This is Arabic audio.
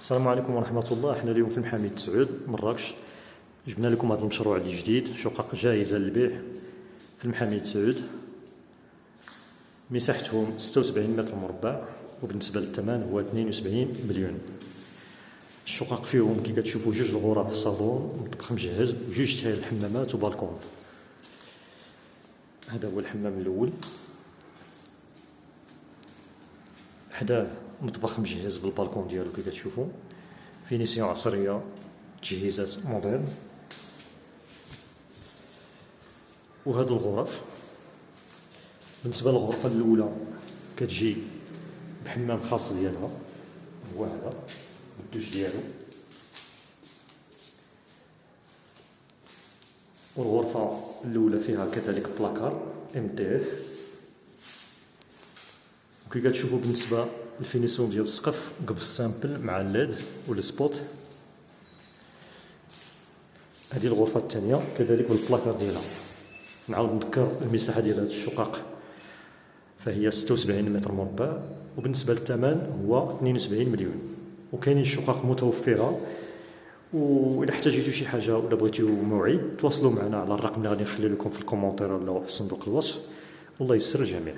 السلام عليكم ورحمة الله. احنا اليوم في المحامي سعود مراكش. جبنا لكم هذا المشروع الجديد، شقق جاهزة للبيع في المحامي سعود. مساحتهم 76 متر مربع، وبالنسبة للثمن هو 72 مليون. الشقق فيهم كي كتشوفوا جوج الغرف، صالون مطبخ مجهز، وجوج تاع الحمامات وبالكون. هذا هو الحمام الأول، حداه مطبخ مجهز بالبالكون ديالو كي كتشوفوا، فينيسيون عصريه، تجهيزات موديرن. وهادو الغرف، بالنسبه للغرفه الاولى كتجي بحمام خاص ديالها، هو هذا بالدوش ديالو. والغرفه الاولى فيها كذلك بلاكار MDF. وكي كتشوفوا بالنسبه للفينيسيون ديال السقف قبل سامبل مع الليد والسبوت. هذه الغرفه الثانيه كذلك بالبلاكار ديالها. نعاود نذكر المساحه ديال هذه الشقق فهي 76 متر مربع، وبالنسبه للثمن هو 72 مليون. وكاينين شقق متوفره، وإلا احتاجيتوا شي حاجه ولا بغيتيو موعد تواصلوا معنا على الرقم اللي غادي نخلي لكم في الكومونتير ولا في صندوق الوصف. والله يسر الجميع.